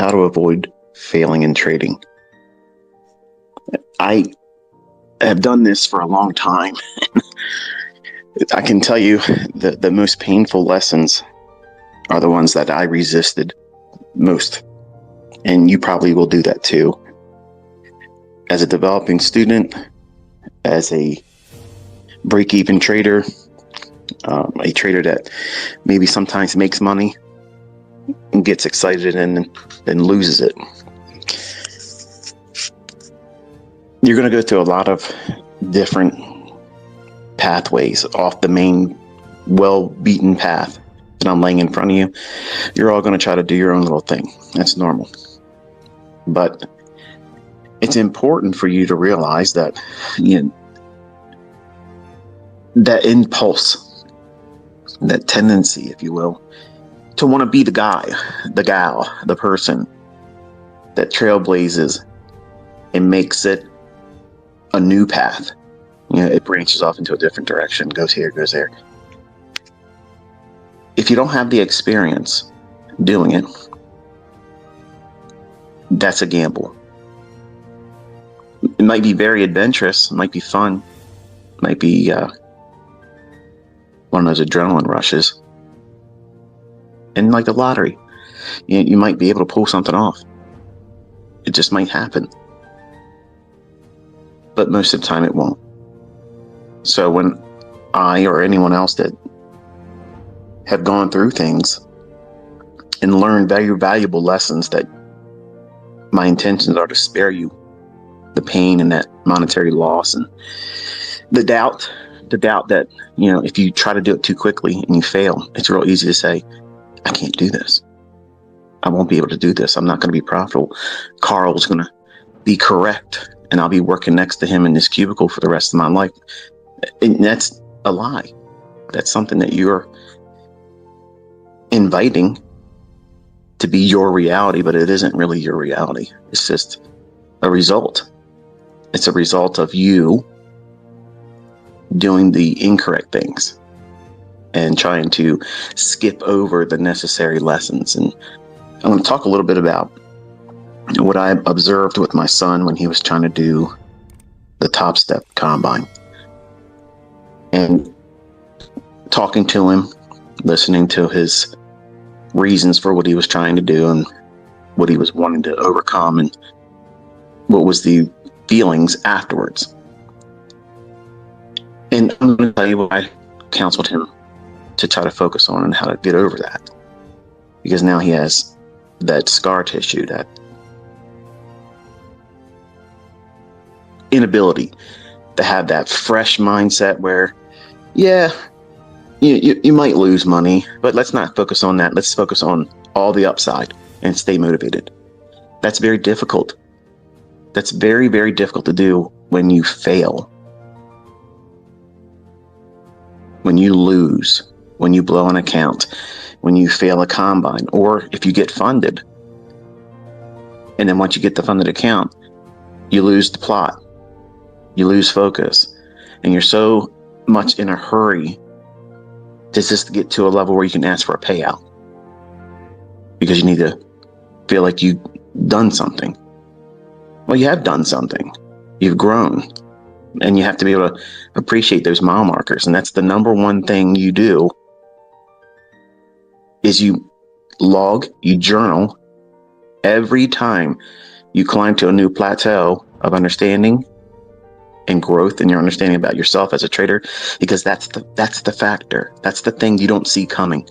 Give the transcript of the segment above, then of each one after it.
how to avoid failing in trading. I have done this for a long time. I can tell you the most painful lessons are the ones that I resisted most. And you probably will do that too. As a developing student, as a break-even trader, a trader that maybe sometimes makes money and gets excited and then loses it. You're going to go through a lot of different pathways off the main well-beaten path that I'm laying in front of you. You're all going to try to do your own little thing. That's normal. But it's important for you to realize that, that impulse, that tendency, if you will, to want to be the guy, the gal, the person that trailblazes and makes it a new path. It branches off into a different direction, goes here, goes there. If you don't have the experience doing it, that's a gamble. It might be very adventurous, it might be fun, it might be one of those adrenaline rushes. And like the lottery, you might be able to pull something off. It just might happen. But most of the time it won't. So when I or anyone else that have gone through things and learned very valuable lessons, that my intentions are to spare you the pain and that monetary loss and the doubt that, if you try to do it too quickly and you fail, it's real easy to say, I can't do this. I won't be able to do this. I'm not going to be profitable. Carl's going to be correct and I'll be working next to him in this cubicle for the rest of my life. And that's a lie. That's something that you're inviting to be your reality, but it isn't really your reality. It's just a result. It's a result of you doing the incorrect things and trying to skip over the necessary lessons. And I want to talk a little bit about what I observed with my son when he was trying to do the Top Step Combine. And talking to him, listening to his reasons for what he was trying to do and what he was wanting to overcome and what was the feelings afterwards. And I'm going to tell you what I counseled him to try to focus on and how to get over that. Because now he has that scar tissue, that inability to have that fresh mindset where, you might lose money, but let's not focus on that. Let's focus on all the upside and stay motivated. That's very difficult. That's very, very difficult to do when you fail. When you lose, when you blow an account, when you fail a combine, or if you get funded. And then once you get the funded account, you lose the plot. You lose focus. And you're so much in a hurry to just get to a level where you can ask for a payout. Because you need to feel like you've done something. Well, you have done something. You've grown. And you have to be able to appreciate those mile markers. And that's the number one thing you do is you log, you journal every time you climb to a new plateau of understanding and growth in your understanding about yourself as a trader, because that's the factor. That's the thing you don't see coming.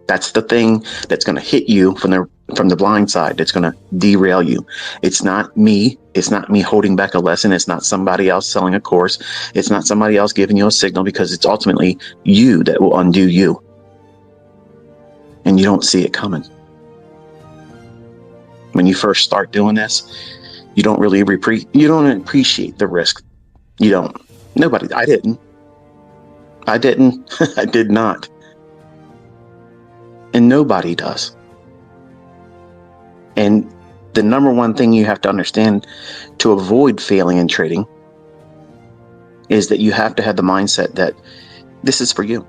That's the thing that's going to hit you from the blind side. That's going to derail you. It's not me. It's not me holding back a lesson. It's not somebody else selling a course. It's not somebody else giving you a signal, because it's ultimately you that will undo you. And you don't see it coming. When you first start doing this, you don't really appreciate the risk. You don't. Nobody. I didn't. I did not. And nobody does. And the number one thing you have to understand to avoid failing in trading is that you have to have the mindset that this is for you.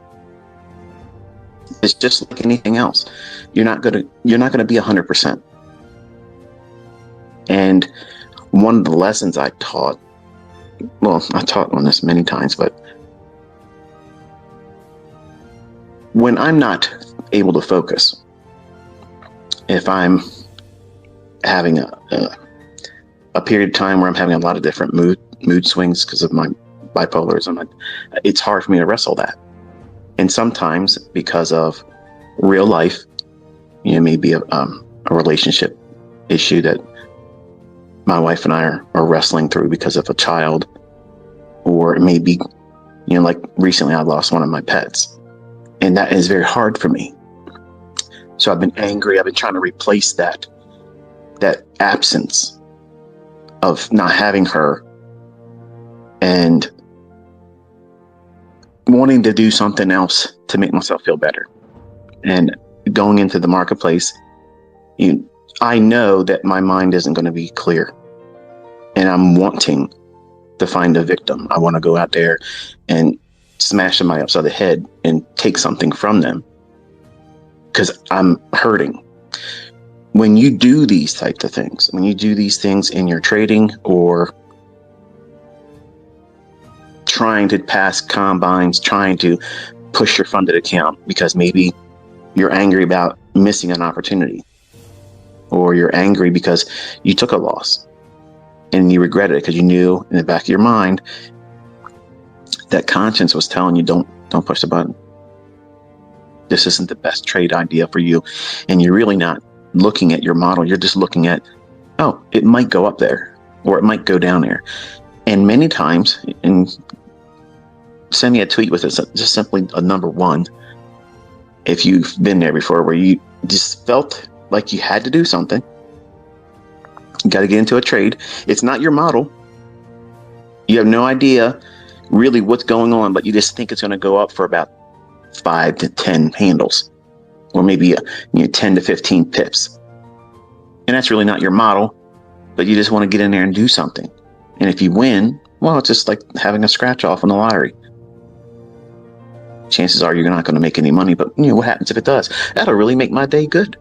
It's just like anything else. You're not gonna be 100%. And one of the lessons I taught, well, I taught on this many times, but when I'm not able to focus, if I'm having a period of time where I'm having a lot of different mood swings because of my bipolarism, it's hard for me to wrestle that. And sometimes because of real life, maybe a relationship issue that my wife and I are wrestling through because of a child, or it may be, like recently I lost one of my pets, and that is very hard for me. So I've been angry. I've been trying to replace that absence of not having her, and wanting to do something else to make myself feel better. And going into the marketplace, I know that my mind isn't going to be clear, and I'm wanting to find a victim. I want to go out there and smash somebody upside the head and take something from them because I'm hurting. When you do these types of things, when you do these things in your trading or trying to pass combines, trying to push your funded account because maybe you're angry about missing an opportunity, or you're angry because you took a loss and you regret it because you knew in the back of your mind that conscience was telling you, don't push the button. This isn't the best trade idea for you. And you're really not looking at your model. You're just looking at, oh, it might go up there or it might go down there. And many times, and send me a tweet with it, just simply a number 1. If you've been there before, where you just felt like you had to do something, you got to get into a trade. It's not your model. You have no idea really what's going on, but you just think it's going to go up for about 5 to 10 handles, or maybe 10 to 15 pips. And that's really not your model, but you just want to get in there and do something. And if you win, well, it's just like having a scratch off on the lottery. Chances are you're not going to make any money, but what happens if it does? That'll really make my day good.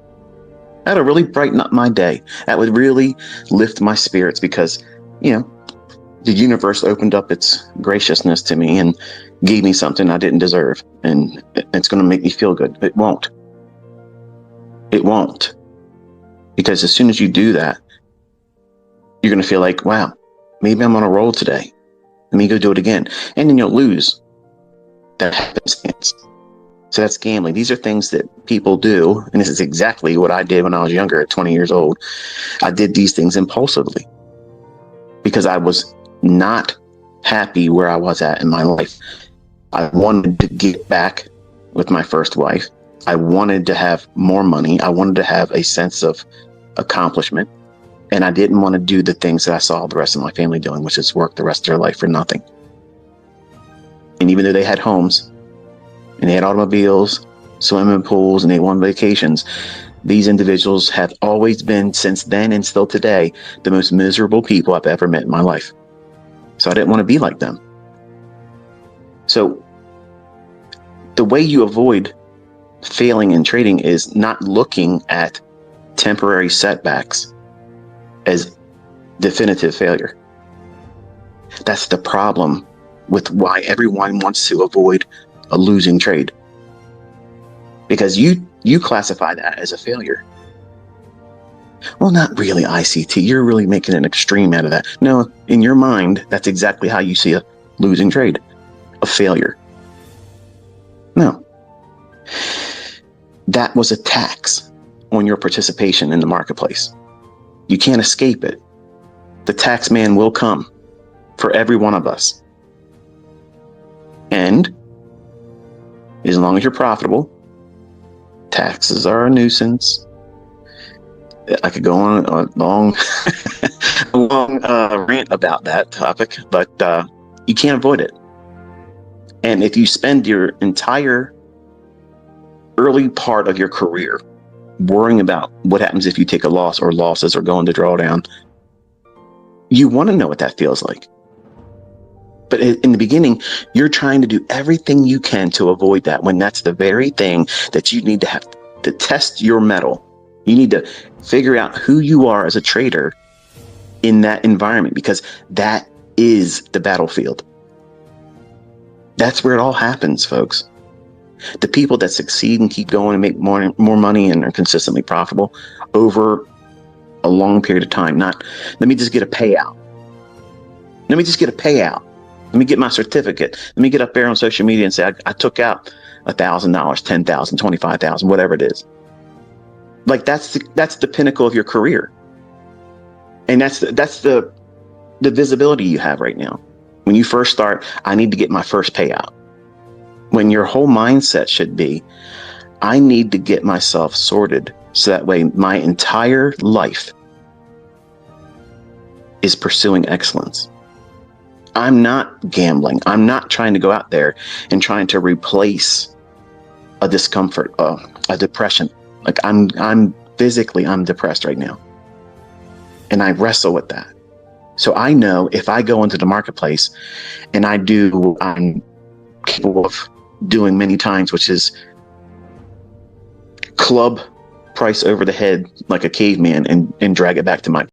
That'll really brighten up my day. That would really lift my spirits because, the universe opened up its graciousness to me and gave me something I didn't deserve. And it's going to make me feel good. It won't. It won't. Because as soon as you do that, you're going to feel like, wow, maybe I'm on a roll today. Let me go do it again. And then you'll lose. That happenstance. So that's gambling. These are things that people do. And this is exactly what I did when I was younger at 20 years old. I did these things impulsively because I was not happy where I was at in my life. I wanted to get back with my first wife. I wanted to have more money. I wanted to have a sense of accomplishment. And I didn't want to do the things that I saw the rest of my family doing, which is work the rest of their life for nothing. And even though they had homes and they had automobiles, swimming pools, and they went on vacations, these individuals have always been, since then and still today, the most miserable people I've ever met in my life. So I didn't want to be like them. So the way you avoid failing in trading is not looking at temporary setbacks as definitive failure. That's the problem with why everyone wants to avoid a losing trade. Because you classify that as a failure. Well, not really, ICT. You're really making an extreme out of that. No, in your mind, that's exactly how you see a losing trade, a failure. No. That was a tax on your participation in the marketplace. You can't escape it. The tax man will come for every one of us. And as long as you're profitable, taxes are a nuisance. I could go on a long rant about that topic, but you can't avoid it. And if you spend your entire early part of your career worrying about what happens if you take a loss or losses or go into drawdown, you want to know what that feels like. But in the beginning, you're trying to do everything you can to avoid that, when that's the very thing that you need to have to test your mettle. You need to figure out who you are as a trader in that environment, because that is the battlefield. That's where it all happens, folks. The people that succeed and keep going and make more money and are consistently profitable over a long period of time. Not, let me just get a payout. Let me just get a payout. Let me get my certificate. Let me get up there on social media and say, I took out $1,000, $10,000, $25,000, whatever it is. Like that's the pinnacle of your career. And that's the visibility you have right now. When you first start, I need to get my first payout. When your whole mindset should be, I need to get myself sorted so that way my entire life is pursuing excellence. I'm not gambling. I'm not trying to go out there and trying to replace a discomfort, a depression. Like I'm physically depressed right now. And I wrestle with that. So I know if I go into the marketplace and I do what I'm capable of doing many times, which is club price over the head like a caveman and drag it back to my